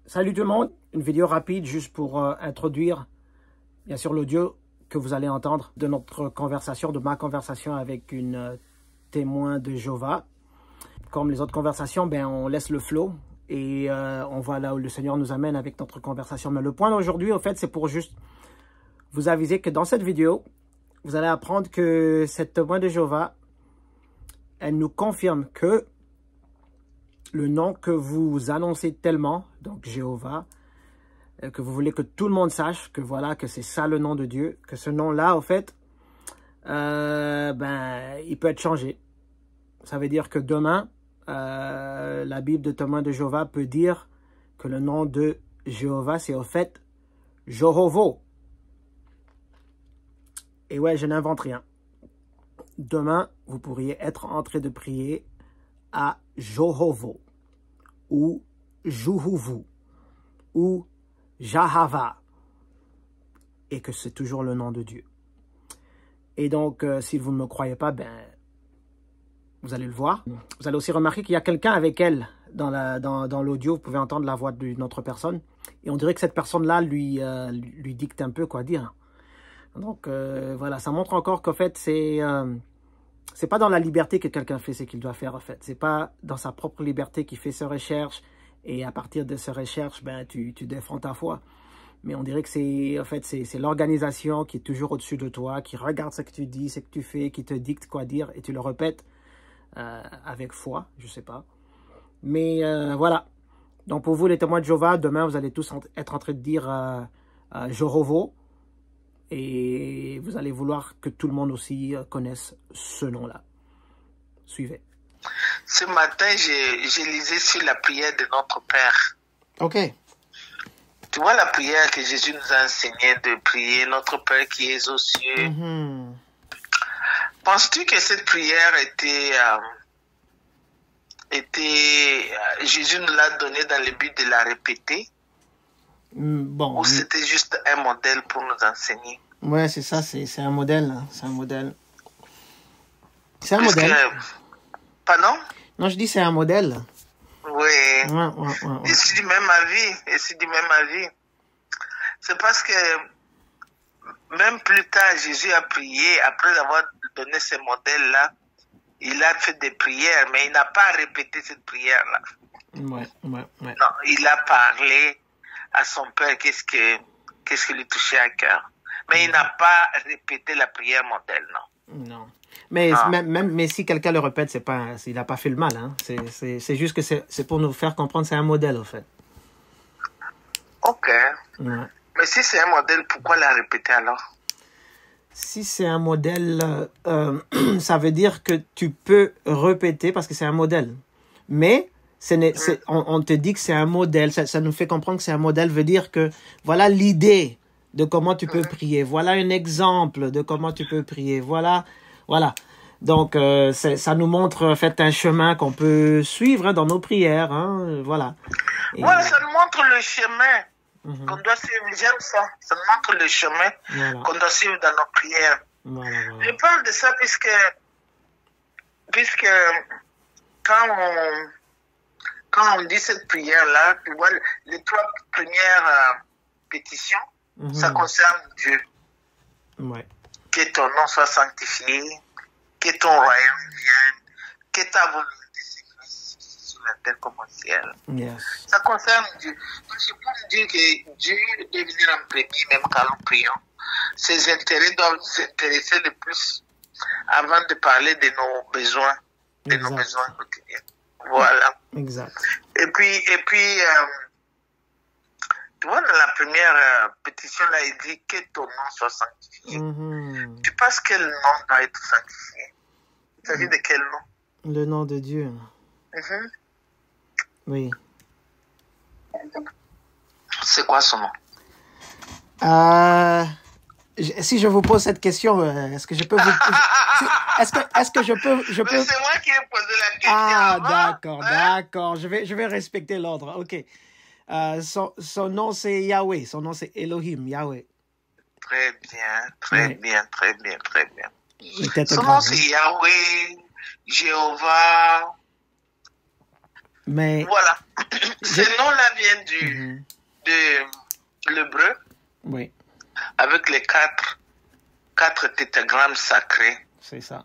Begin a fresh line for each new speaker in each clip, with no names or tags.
Salut tout le monde, une vidéo rapide juste pour introduire bien sûr l'audio que vous allez entendre de notre conversation, de ma conversation avec une témoin de Jéhovah. Comme les autres conversations, on laisse le flow et on va là où le Seigneur nous amène avec notre conversation. Mais le point d'aujourd'hui, en fait, c'est pour juste vous aviser que dans cette vidéo, vous allez apprendre que cette témoin de Jéhovah, elle nous confirme que le nom que vous annoncez tellement, donc Jéhovah, que vous voulez que tout le monde sache que voilà, que c'est ça le nom de Dieu, que ce nom-là, au fait, il peut être changé. Ça veut dire que demain, la Bible de témoin de Jéhovah peut dire que le nom de Jéhovah, c'est au fait Jehovo. Et ouais, je n'invente rien. Demain, vous pourriez être en train de prier à Jehovo, ou Juhuvu, ou Jahava, et que c'est toujours le nom de Dieu. Et donc, si vous ne me croyez pas, vous allez le voir. Vous allez aussi remarquer qu'il y a quelqu'un avec elle dans l'audio. Vous pouvez entendre la voix d'une autre personne. Et on dirait que cette personne-là lui dicte un peu quoi dire. Donc, voilà, ça montre encore qu'en fait, c'est pas dans la liberté que quelqu'un fait ce qu'il doit faire, en fait. C'est pas dans sa propre liberté qu'il fait ses recherches. Et à partir de ces recherches, tu défends ta foi. Mais on dirait que c'est l'organisation qui est toujours au-dessus de toi, qui regarde ce que tu dis, ce que tu fais, qui te dicte quoi dire, et tu le répètes avec foi, je sais pas. Mais voilà. Donc pour vous, les témoins de Jéhovah, demain, vous allez tous être en train de dire Jehovo. Et vous allez vouloir que tout le monde aussi connaisse ce nom-là. Suivez.
Ce matin, j'ai lisé sur la prière de notre Père.
Ok.
Tu vois la prière que Jésus nous a enseigné de prier, notre Père qui est aux cieux. Penses-tu que cette prière Jésus nous l'a donnée dans le but de la répéter?
Bon.
Ou c'était juste un modèle pour nous enseigner?
Ouais, c'est ça, c'est un modèle. Hein. C'est un modèle. C'est un
Puisque,
modèle.
Pardon?
Non, je dis c'est un modèle.
Oui.
Ouais.
Et c'est du même avis. C'est parce que même plus tard, Jésus a prié, après avoir donné ce modèle-là, il a fait des prières, mais il n'a pas répété cette prière-là.
Ouais.
Non, il a parlé à son Père, qu'est-ce qui lui touchait à cœur. Mais il n'a pas répété la prière modèle, non.
Non. Mais si quelqu'un le répète, il n'a pas fait le mal. Hein. C'est juste que c'est pour nous faire comprendre, c'est un modèle, en fait.
Ok.
Ouais.
Mais si c'est un modèle, pourquoi la répéter alors?
Si c'est un modèle, ça veut dire que tu peux répéter parce que c'est un modèle. Mais on te dit que c'est un modèle. Ça nous fait comprendre que c'est un modèle, veut dire que voilà l'idée de comment tu peux prier. Voilà un exemple de comment tu peux prier. Voilà. Donc, ça nous montre en fait un chemin qu'on peut suivre dans nos prières. Hein, voilà.
Ouais, ça nous montre le chemin qu'on doit suivre. J'aime ça. Ça nous montre le chemin qu'on doit suivre dans nos prières.
Voilà.
Je parle de ça puisque quand on dit cette prière-là, tu vois, les trois premières pétitions, ça concerne Dieu.
Ouais.
Que ton nom soit sanctifié, que ton royaume vienne, que ta volonté s'exprime sur la terre comme au ciel.
Yes.
Ça concerne Dieu. Donc c'est pour dire que Dieu doit venir en premier, même quand nous prions. Ses intérêts doivent nous intéresser le plus avant de parler de nos besoins, nos besoins quotidiens. Voilà.
Exact.
Et puis tu vois, dans la première pétition, là, il dit que ton nom soit sanctifié. Tu penses quel nom doit être sanctifié? Il s'agit de quel nom?
Le nom de Dieu. Oui.
C'est quoi son nom?
Si je vous pose cette question, est-ce que je peux vous... Est-ce que je peux...
Mais c'est moi qui ai posé la question.
Ah, d'accord. Je vais respecter l'ordre. OK. Son nom, c'est Yahweh. Son nom, c'est Elohim, Yahweh.
Très bien. Son nom,
grave,
c'est Yahweh, Jéhovah.
Mais
voilà. Ce nom-là vient de l'hébreu,
oui,
avec les quatre tétragrammes sacrés
c'est ça.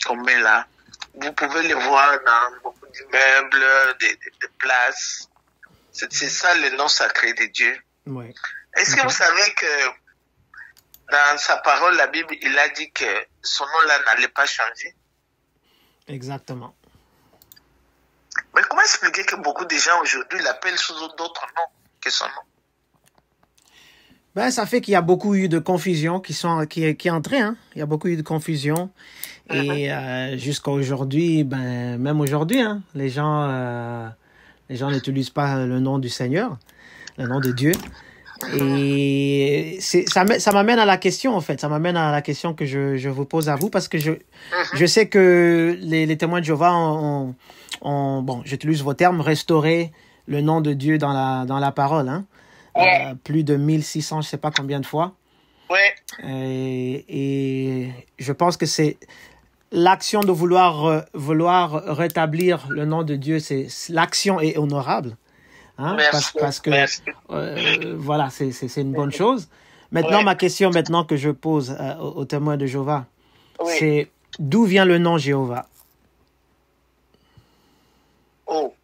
qu'on met là. Vous pouvez les voir dans beaucoup d'immeubles, des places. C'est ça le nom sacré de Dieu.
Oui.
Est-ce que vous savez que dans sa parole, la Bible, il a dit que son nom-là n'allait pas changer?
Exactement.
Mais comment expliquer que beaucoup de gens aujourd'hui l'appellent sous d'autres noms que son nom?
Ben, ça fait qu'il y a beaucoup eu de confusion qui est entrée, hein. Il y a beaucoup eu de confusion. Et jusqu'à aujourd'hui, ben, même aujourd'hui, hein, les gens n'utilisent pas le nom du Seigneur, le nom de Dieu. Et ça m'amène à la question, en fait. Ça m'amène à la question que je vous pose à vous, parce que je sais que les témoins de Jéhovah ont bon, j'utilise vos termes, restaurer le nom de Dieu dans la parole, hein.
Ouais.
Plus de 1600, je sais pas combien de fois.
Ouais.
Et je pense que c'est l'action de vouloir rétablir le nom de Dieu, l'action est honorable, hein,
Merci.
parce que
Merci.
voilà, c'est une bonne chose. Maintenant,
Ouais.
ma question maintenant que je pose aux témoins de Jéhovah,
Oui.
c'est d'où vient le nom Jéhovah?
Oh,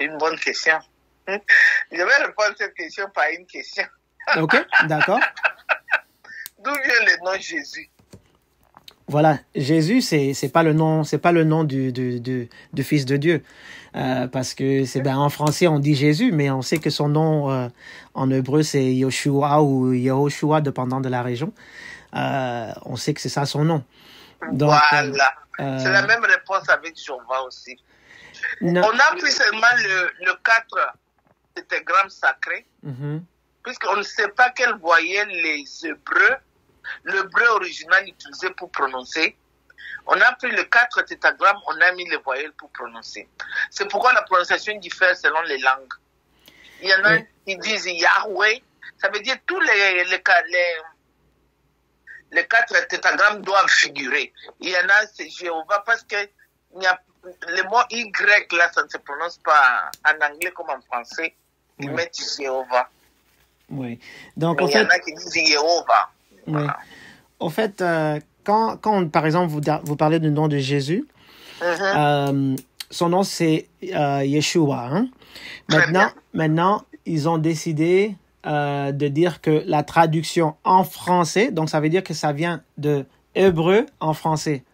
une bonne question. Je vais répondre à cette question par une question.
Ok, d'accord.
D'où vient le nom Jésus?
Voilà, Jésus, c'est pas le nom du Fils de Dieu, parce que c'est en français on dit Jésus, mais on sait que son nom en hébreu c'est Yoshua ou Yehoshua, dépendant de la région. On sait que c'est ça son nom. Donc,
voilà. C'est la même réponse avec Jéhovah aussi.
Non.
On a pris seulement le 4 tétragrammes sacrés, puisqu'on ne sait pas quelles voyaient les Hébreux, l'hébreu original utilisé pour prononcer. On a pris le 4 tétragrammes, on a mis les voyelles pour prononcer. C'est pourquoi la prononciation diffère selon les langues. Il y en a qui disent Yahweh, ça veut dire tous les 4 tétragrammes doivent figurer. Il y en a, c'est Jéhovah, parce que le mot Y, là, ça ne se prononce pas en anglais comme en français. Ils mettent Jéhovah.
Oui. Donc,
mais il y en a qui disent Jéhovah.
Oui.
Voilà.
En fait, quand par exemple, vous parlez du nom de Jésus, son nom, c'est Yeshua. Hein? Maintenant, ils ont décidé de dire que la traduction en français, donc ça veut dire que ça vient de hébreu en français.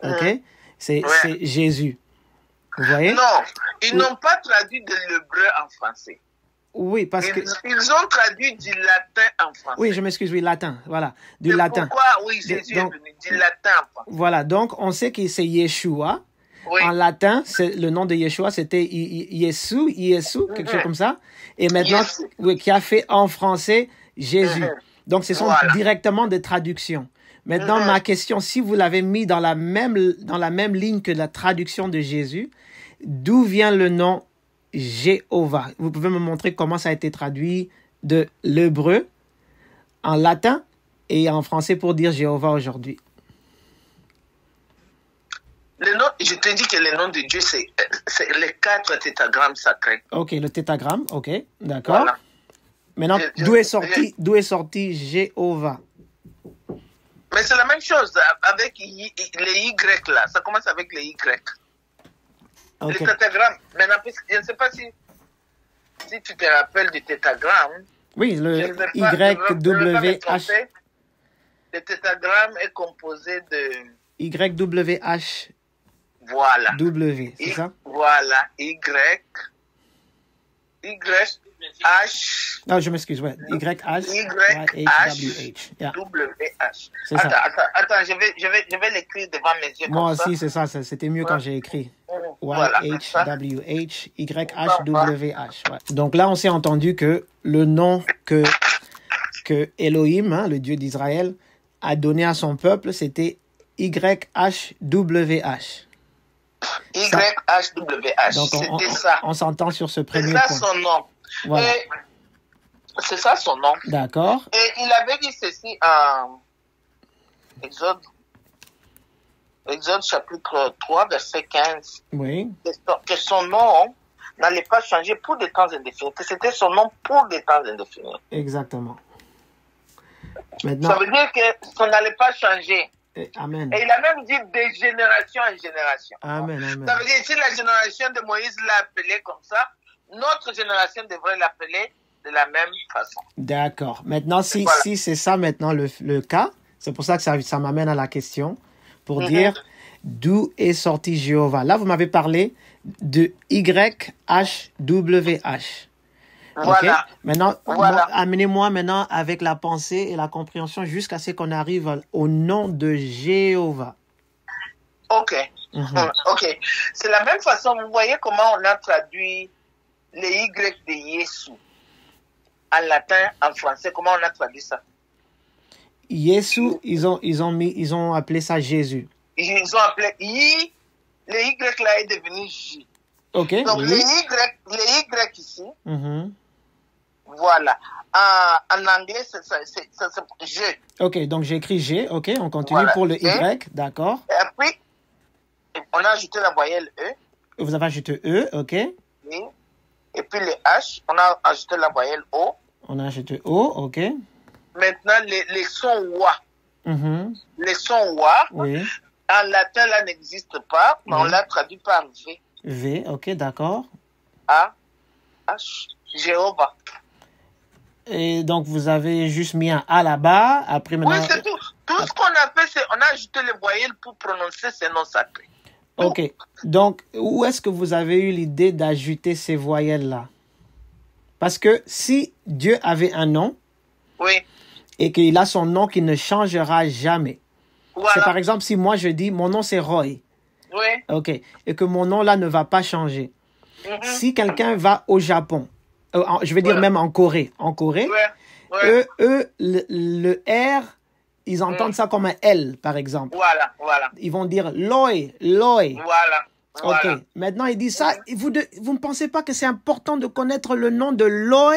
OK? C'est Jésus. Vous voyez?
Non, ils n'ont pas traduit de l'hébreu en français.
Oui, parce que...
Ils ont traduit du latin en français.
Oui, je m'excuse, oui, latin, voilà, du latin.
Pourquoi, oui, Jésus est venu du latin en français.
Voilà, donc on sait que c'est Yeshua.
Oui.
En latin, le nom de Yeshua, c'était Yesu, quelque chose comme ça. Et maintenant, qui a fait en français Jésus. Donc, ce sont directement des traductions. Maintenant, ma question, si vous l'avez mis dans la même ligne que la traduction de Jésus, d'où vient le nom Jéhovah? Vous pouvez me montrer comment ça a été traduit de l'hébreu en latin et en français pour dire Jéhovah aujourd'hui.
Le nom, je te dis que le nom de Dieu, c'est les 4 tétragrammes sacrés.
Ok, le tétragramme, ok, d'accord.
Voilà.
Maintenant, d'où est sorti Jéhovah?
Mais c'est la même chose avec les Y là. Ça commence avec les Y.
Okay.
Les tétragrammes. Maintenant, je ne sais pas si tu te rappelles du tétragramme.
Oui, le YWH.
Le tétragramme est composé de...
YWH.
Voilà.
W, c'est ça?
Voilà. YH.
Non, je m'excuse, ouais. YH.
YH.
Yeah.
WH.
C'est ça.
Attends, je vais l'écrire devant mes yeux.
Moi aussi, c'est ça. C'était mieux quand j'ai écrit.
Voilà,
YHWH, YHWH. Ouais. Donc là, on s'est entendu que le nom que Elohim, hein, le Dieu d'Israël, a donné à son peuple, c'était YHWH.
YHWH.
Donc,
c'était ça.
On s'entend sur ce premier
point.
C'est
ça son nom.
Voilà.
C'est ça son nom.
D'accord.
Et il avait dit ceci en Exode chapitre 3, verset 15.
Oui.
Que son nom n'allait pas changer pour des temps indéfinis, que c'était son nom pour des temps indéfinis.
Exactement. Maintenant,
ça veut dire que ça n'allait pas changer.
Amen.
Et il a même dit de génération en génération.
Amen, amen.
Ça veut dire que si la génération de Moïse l'a appelé comme ça, notre génération devrait l'appeler de la même façon.
D'accord. Maintenant, si c'est ça maintenant le cas, c'est pour ça que ça m'amène à la question, pour dire d'où est sorti Jéhovah. Là, vous m'avez parlé de YHWH.
Voilà.
Okay? Maintenant, amenez-moi maintenant avec la pensée et la compréhension jusqu'à ce qu'on arrive au nom de Jéhovah.
Ok. Ok. C'est la même façon. Vous voyez comment on a traduit les Y de Yesu en latin, en français. Comment on a traduit ça?
Yesu, ils ont appelé ça Jésus.
Ils ont appelé I. Le Y là est devenu J.
Ok.
Donc les Y ici. Voilà. En anglais, c'est je.
Ok, donc j'ai écrit G. Ok, on continue pour le Y. D'accord.
Et puis, on a ajouté la voyelle E.
Vous avez ajouté E. Ok.
Oui. Et puis le H, on a ajouté la voyelle O.
On a ajouté O. Ok.
Maintenant, les sons wa. Les sons wa,
oui.
En latin, là, n'existent pas, mais on l'a traduit par V.
V, ok, d'accord.
A, H, Jéhovah.
Et donc, vous avez juste mis un A là-bas, après maintenant...
Oui, c'est tout. Tout ce qu'on a fait, c'est on a ajouté les voyelles pour prononcer ces noms sacrés.
Ok. Donc, où est-ce que vous avez eu l'idée d'ajouter ces voyelles-là? Parce que si Dieu avait un nom,
oui,
et qu'il a son nom qui ne changera jamais.
Voilà.
C'est par exemple, si moi je dis, mon nom c'est Roy.
Oui.
Ok. Et que mon nom là ne va pas changer. Si quelqu'un va au Japon, je vais dire même en Corée. En Corée, eux, le R, ils entendent ça comme un L, par exemple.
Voilà.
Ils vont dire Loi, Loi.
Voilà.
Ok. Maintenant, ils disent ça. Vous ne pensez pas que c'est important de connaître le nom de Loi?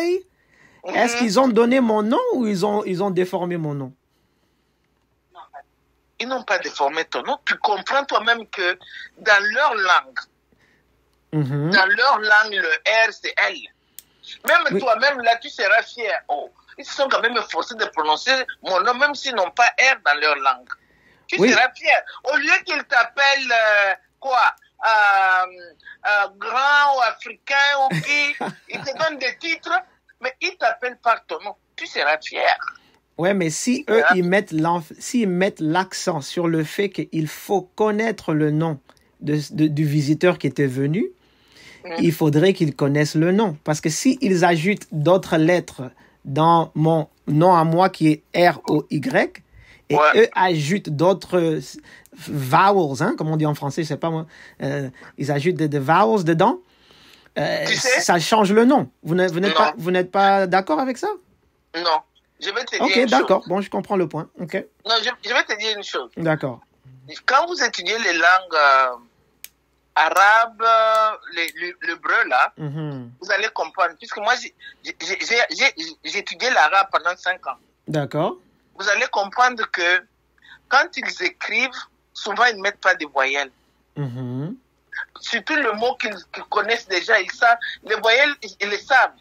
Est-ce qu'ils ont donné mon nom ou ils ont déformé mon nom?
Ils n'ont pas déformé ton nom. Tu comprends toi-même que dans leur langue, le R, c'est L. Même toi-même, là, tu seras fier. Oh, ils se sont quand même forcés de prononcer mon nom, même s'ils n'ont pas R dans leur langue. Tu seras fier. Au lieu qu'ils t'appellent, grand ou africain ou qui, ils te donnent des titres, mais ils t'appellent par ton nom. Tu seras fier.
Ouais, mais si eux, ils mettent l'accent sur le fait qu'il faut connaître le nom du visiteur qui était venu, il faudrait qu'ils connaissent le nom. Parce que s'ils ajoutent d'autres lettres dans mon nom à moi qui est R-O-Y, et eux ajoutent d'autres vowels, hein, comme on dit en français, je sais pas moi, ils ajoutent des vowels dedans, ça change le nom. Vous n'êtes pas d'accord avec ça?
Non. Je vais te dire
une chose. Ok, d'accord. Bon, je comprends le point. Okay.
Non, je vais te dire une chose.
D'accord.
Quand vous étudiez les langues arabes, l'hébreu, là, vous allez comprendre. Puisque moi, j'ai étudié l'arabe pendant 5 ans.
D'accord.
Vous allez comprendre que quand ils écrivent, souvent, ils ne mettent pas de voyelles. Surtout le mot qu'ils connaissent déjà, ils savent. Les voyelles, ils les savent.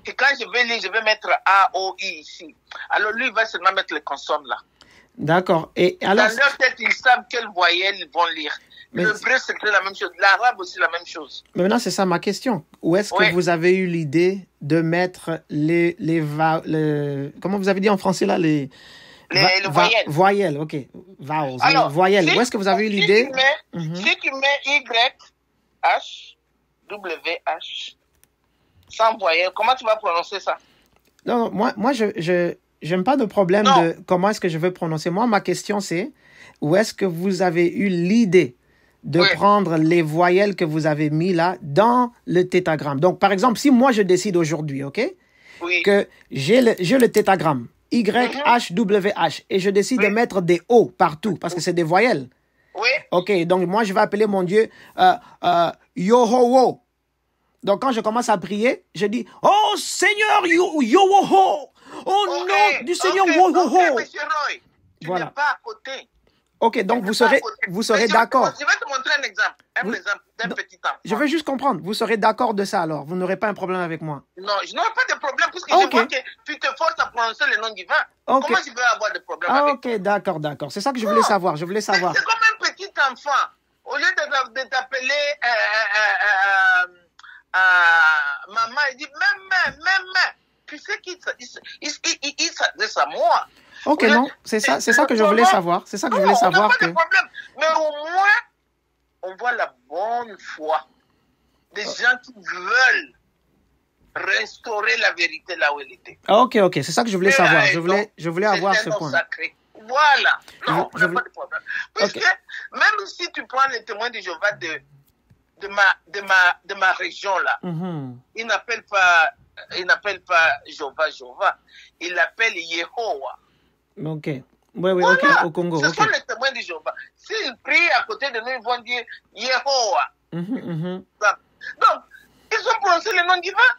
Et quand je vais lire, je vais mettre A, O, I ici. Alors lui, il va seulement mettre les consonnes là.
D'accord. Et alors...
Dans leur tête, ils savent quelles voyelles ils vont lire. L'hébreu, c'est la même chose. L'arabe aussi, la même chose.
Mais maintenant, c'est ça ma question. Où est-ce que vous avez eu l'idée de mettre les comment vous avez dit en français là, les
voyelles.
Voyelles, ok. Vowels.
Alors,
voyelles. Où est-ce que vous avez eu l'idée?
Si tu mets Y, H, W, H, sans voyelle, comment tu vas prononcer ça?
Non, moi je n'aime pas de problème de comment est-ce que je veux prononcer. Moi, ma question, c'est où est-ce que vous avez eu l'idée de prendre les voyelles que vous avez mis là dans le tétragramme. Donc, par exemple, si moi, je décide aujourd'hui, OK, que j'ai le tétragramme YHWH et je décide de mettre des O partout parce que c'est des voyelles. OK, donc moi, je vais appeler mon Dieu Yoho. Donc, quand je commence à prier, je dis « Oh, Seigneur, Yoho! Au nom du Seigneur, Woho! »
Monsieur Roy, tu n'es pas à côté.
Ok, donc vous serez d'accord.
Je vais te montrer un exemple. Exemple d'un petit enfant.
Je veux juste comprendre. Vous serez d'accord de ça alors. Vous n'aurez pas un problème avec moi.
Non, je n'aurai pas de problème puisque je vois que tu te forces à prononcer le nom divin. Comment je vais avoir de problème avec
ok, d'accord. C'est ça que je voulais savoir. C'est comme
un petit enfant. Au lieu de t'appeler maman, il dit maman. Tu sais qu'il s'adresse à moi.
Ok, non, c'est ça que je voulais savoir. C'est ça que je voulais savoir.
On n'a pas de problème. Mais au moins, on voit la bonne foi des gens qui veulent restaurer la vérité là où elle était.
Ok, c'est ça que je voulais savoir. Je voulais avoir ce point.
Sacré. Voilà. Non, on n'a pas de problème. Puisque même si tu prends les témoins de Jéhovah de ma région là, ils n'appellent pas Jéhovah. Ils l'appellent Yehowa.
Ok. Oui, voilà. Au Congo.
Ce sont les témoins de Jéhovah. S'ils prient à côté de nous, ils vont dire Yehowa. Donc, ils ont prononcé le nom divin.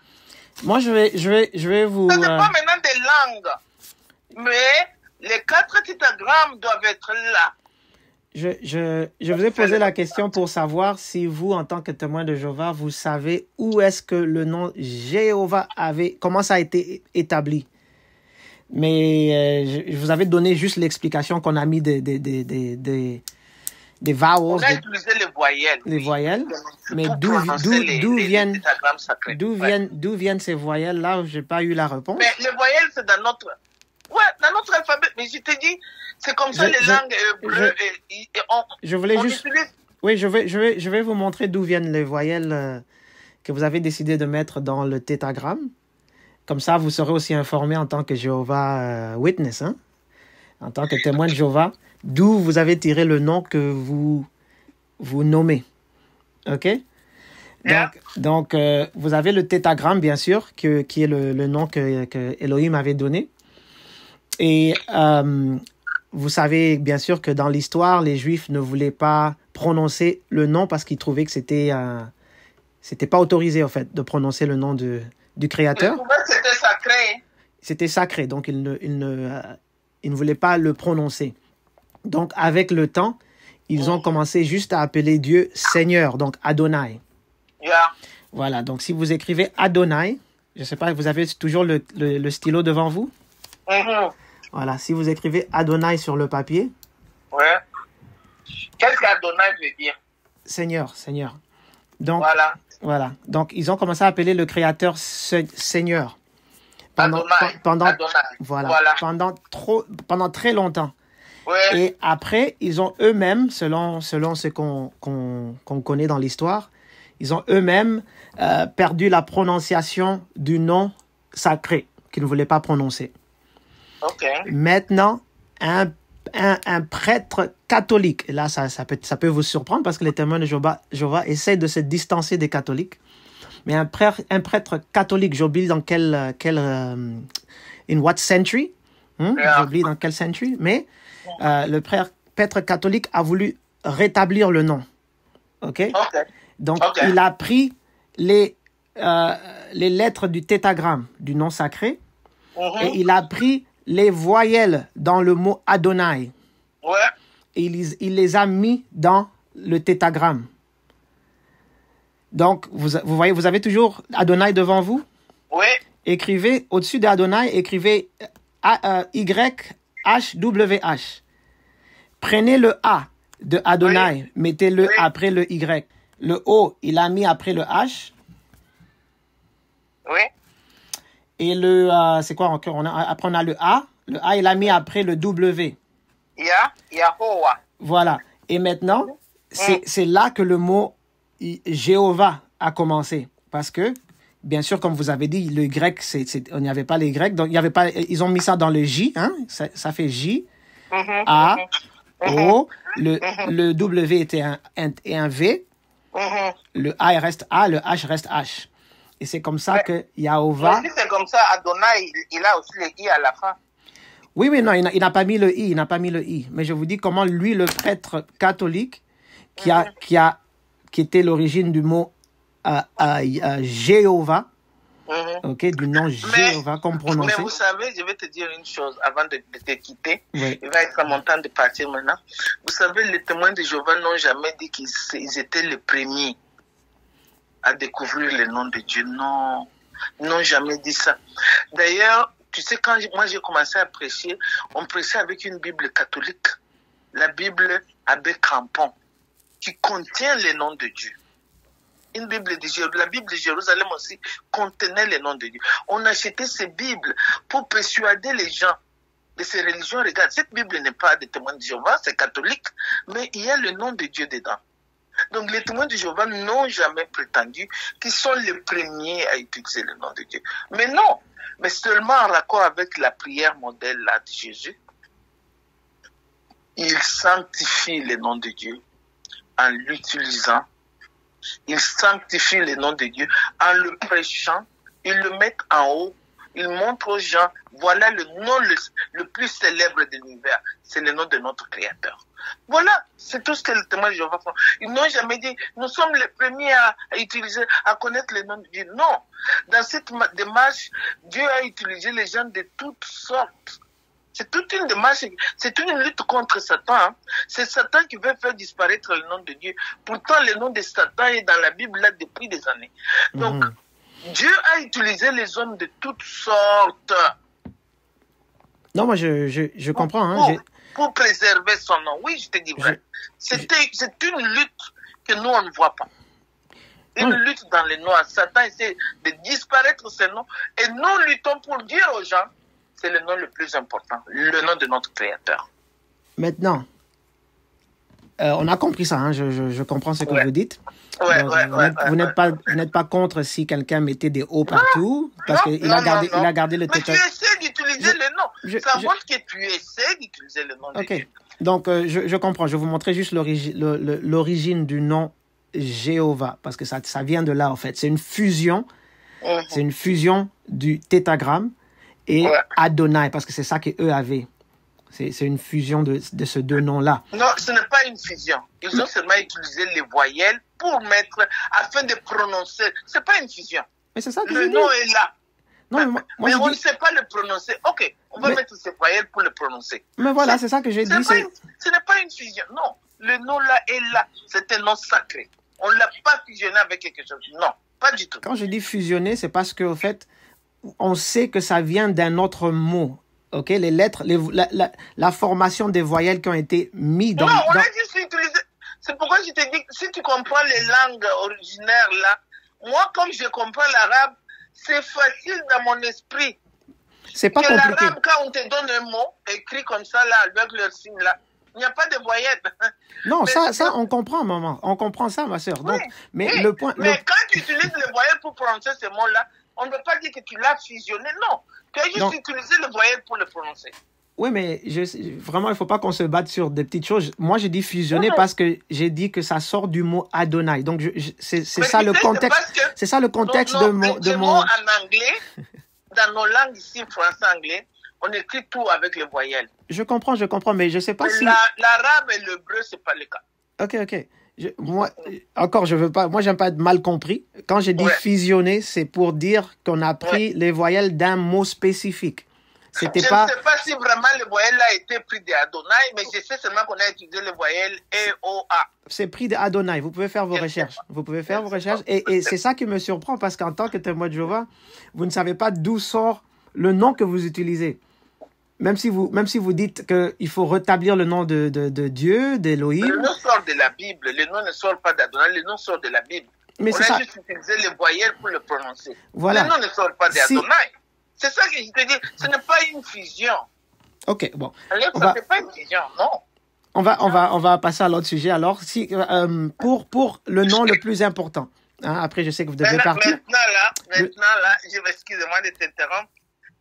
Moi, je vais vous...
Ce n'est pas maintenant des langues. Mais les 4 tétragrammes doivent être là.
Je vous ai posé la question pour savoir si vous, en tant que témoin de Jéhovah, vous savez où est-ce que le nom Jéhovah comment ça a été établi. Mais je vous avais donné juste l'explication qu'on a mis des vowels.
On a utilisé les voyelles.
Les voyelles. Mais d'où viennent ces voyelles là? J'ai pas eu la réponse.
Mais les voyelles, c'est dans notre alphabet. Mais je te dis, c'est comme ça les langues hébreues.
Je voulais juste. Oui, je vais vous montrer d'où viennent les voyelles que vous avez décidé de mettre dans le tétragramme. Comme ça, vous serez aussi informé en tant que Jéhovah Witness, hein? En tant que témoin de Jéhovah, d'où vous avez tiré le nom que vous nommez. OK? Donc, vous avez le tétragramme, bien sûr, qui est le nom que Elohim avait donné. Et vous savez, bien sûr, que dans l'histoire, les Juifs ne voulaient pas prononcer le nom parce qu'ils trouvaient que c'était pas autorisé, en fait, de prononcer le nom du Créateur.
C'était sacré.
C'était sacré, donc ils ne voulaient pas le prononcer. Donc, avec le temps, ils ont commencé juste à appeler Dieu Seigneur, donc Adonai.
Yeah.
Voilà, donc si vous écrivez Adonai, je ne sais pas, vous avez toujours le stylo devant vous? Voilà, si vous écrivez Adonai sur le papier.
Ouais. Qu'est-ce qu'Adonai veut dire?
Seigneur. Donc, voilà. Donc, ils ont commencé à appeler le Créateur Seigneur. Pendant très longtemps.
Ouais.
Et après, ils ont eux-mêmes, selon ce qu'on connaît dans l'histoire, ils ont eux-mêmes perdu la prononciation du nom sacré qu'ils ne voulaient pas prononcer.
Okay.
Maintenant, un prêtre catholique, et là ça peut vous surprendre parce que les témoins de Jéhovah essaient de se distancer des catholiques, mais un prêtre catholique, j'oublie dans in what century, j'oublie dans quel century, mais le prêtre catholique a voulu rétablir le nom. OK? Donc, il a pris les lettres du tétragramme du nom sacré et il a pris les voyelles dans le mot Adonai.
Ouais.
Et il les a mis dans le tétragramme. Donc, vous voyez, vous avez toujours Adonai devant vous?
Oui.
Écrivez, au-dessus d'Adonai, écrivez YHWH. Prenez le A de Adonai, mettez-le après le Y. Le O, il a mis après le H.
Oui.
Et c'est quoi encore? Après, on a le A. Le A, il a mis après le W.
Yahoua.
Voilà. Et maintenant, c'est là que le mot Jéhovah a commencé. Parce que, bien sûr, comme vous avez dit, le grec, on n'y avait pas les grecs. Donc, il y avait pas, ils ont mis ça dans le J. Hein? Ça fait J. A. O. Le W était un V. Le A reste A. Le H reste H. Et c'est comme ça que Yahovah...
C'est comme ça, Adonai, il a aussi le I à la fin.
Oui, non, il n'a pas mis le I, Mais je vous dis comment lui, le prêtre catholique, qui était l'origine du mot Jéhovah, Ok, du nom Jéhovah comme prononcé.
Mais vous savez, je vais te dire une chose avant de te quitter.
Oui.
Il va être mon temps de partir maintenant. Vous savez, les témoins de Jéhovah n'ont jamais dit qu'ils étaient les premiers à découvrir le nom de Dieu. Non, ils n'ont jamais dit ça. D'ailleurs, tu sais, quand moi j'ai commencé à prêcher, on prêchait avec une Bible catholique, la Bible Abbé Crampon, qui contient les noms de Dieu. Une Bible de la Bible de Jérusalem aussi contenait les noms de Dieu. On achetait ces Bibles pour persuader les gens de ces religions. Regarde, cette Bible n'est pas des témoins de Jéhovah, c'est catholique, mais il y a le nom de Dieu dedans. Donc les témoins de Jéhovah n'ont jamais prétendu qu'ils sont les premiers à utiliser le nom de Dieu. Mais non, mais seulement en raccord avec la prière modèle là de Jésus, ils sanctifient le nom de Dieu en l'utilisant. Ils sanctifient le nom de Dieu en le prêchant, ils le mettent en haut, ils montrent aux gens, voilà le nom le plus célèbre de l'univers, c'est le nom de notre Créateur. Voilà, c'est tout ce que les témoins de Jéhovah font. Ils n'ont jamais dit, nous sommes les premiers à utiliser, à connaître le nom de Dieu. Non, dans cette démarche, Dieu a utilisé les gens de toutes sortes. C'est toute une démarche, c'est une lutte contre Satan. Hein. C'est Satan qui veut faire disparaître le nom de Dieu. Pourtant, le nom de Satan est dans la Bible là depuis des années. Donc, Dieu a utilisé les hommes de toutes sortes.
Non, moi, je comprends. Hein,
pour préserver son nom. Oui, je te dis vrai. C'est une lutte que nous, on ne voit pas. Une lutte dans les noirs. Satan essaie de disparaître ce nom. Et nous luttons pour dire aux gens, c'est le nom le plus important, le nom de notre Créateur.
Maintenant, on a compris ça, hein, je comprends ce que vous dites. Vous n'êtes pas contre si quelqu'un mettait des hauts partout, parce qu'il a gardé le
tétail. Mais tu essaies d'utiliser le nom. Ça montre que tu essaies d'utiliser le nom de Dieu.
Donc, je comprends. Je vais vous montrer juste l'origine du nom Jéhovah, parce que ça vient de là, en fait. C'est une fusion. C'est une fusion du tétragramme et Adonai, parce que c'est ça qu'eux avaient. C'est une fusion de ces deux noms-là.
Non, ce n'est pas une fusion. Ils ont seulement utilisé les voyelles pour mettre, afin de prononcer. Ce n'est pas une fusion.
Mais c'est ça que
le nom est là.
Non,
mais on ne sait pas le prononcer. Ok, on va mettre ces voyelles pour le prononcer.
Mais voilà, c'est ça que j'ai dit.
Ce n'est pas une fusion. Non, le nom là est là. C'est un nom sacré. On ne l'a pas fusionné avec quelque chose. Non, pas du tout.
Quand je dis fusionner, c'est parce qu'en fait, on sait que ça vient d'un autre mot. Ok, les lettres, la formation des voyelles qui ont été mises dans...
Non, on a juste utilisé... C'est pourquoi je te dis, si tu comprends les langues originaires là, moi, comme je comprends l'arabe, c'est facile dans mon esprit.
C'est pas compliqué.
L'arabe, quand on te donne un mot, écrit comme ça là, avec leur signe là, il n'y a pas de voyelles.
Non, ça, on comprend, maman. On comprend ça, ma soeur. Donc, mais quand
tu utilises les voyelles pour prononcer ce mot-là, on ne peut pas dire que tu l'as fusionné, non. Tu as juste utilisé le voyelle pour le prononcer.
Oui, mais vraiment, il ne faut pas qu'on se batte sur des petites choses. Moi, j'ai dit fusionner parce que j'ai dit que ça sort du mot Adonai. Donc, c'est ça le contexte. C'est ça le contexte de mon...
mots en anglais, dans nos langues ici, français-anglais, on écrit tout avec les voyelles.
Je comprends, mais je ne sais pas si...
L'arabe et l'hébreu, ce n'est pas le cas.
Ok. Moi, je veux pas. Moi, j'aime pas être mal compris. Quand j'ai dit fusionner, c'est pour dire qu'on a pris les voyelles d'un mot spécifique.
Je ne sais pas si vraiment les voyelles a été pris d'Adonai, mais je sais seulement qu'on a utilisé les voyelles E-O-A.
C'est pris d'Adonai. Vous pouvez faire vos recherches. Et c'est ça qui me surprend parce qu'en tant que témoin de Jéhovah, vous ne savez pas d'où sort le nom que vous utilisez. Même si vous dites qu'il faut rétablir le nom de Dieu, d'Élohim.
Le nom sort de la Bible. Le nom ne sort pas d'Adonai. Le nom sort de la Bible.
Mais
on a juste utilisé les voyelles pour le prononcer.
Voilà.
Le nom ne sort pas d'Adonai. C'est ça que je te dis. Ce n'est pas une fusion.
Ok, bon.
Alors, c'est pas une fusion, non.
On va passer à l'autre sujet. Alors, pour le nom le plus important. Hein, après, je sais que vous devez partir.
Maintenant, là, excusez-moi de t'interrompre.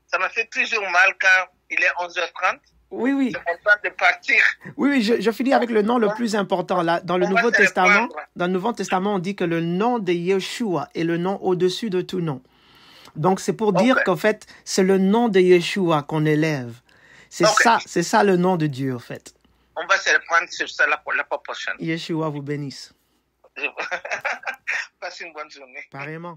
Ça m'a fait toujours mal quand il est 11h30.
Oui.
C'est mon temps de partir.
Oui, je finis avec le nom le plus important. Là, dans le Nouveau Testament, on dit que le nom de Yeshua est le nom au-dessus de tout nom. Donc, c'est pour dire qu'en fait, c'est le nom de Yeshua qu'on élève. C'est ça le nom de Dieu, en fait.
On va se reprendre sur ça pour la prochaine.
Yeshua vous bénisse.
Passe une bonne journée.
Pareillement.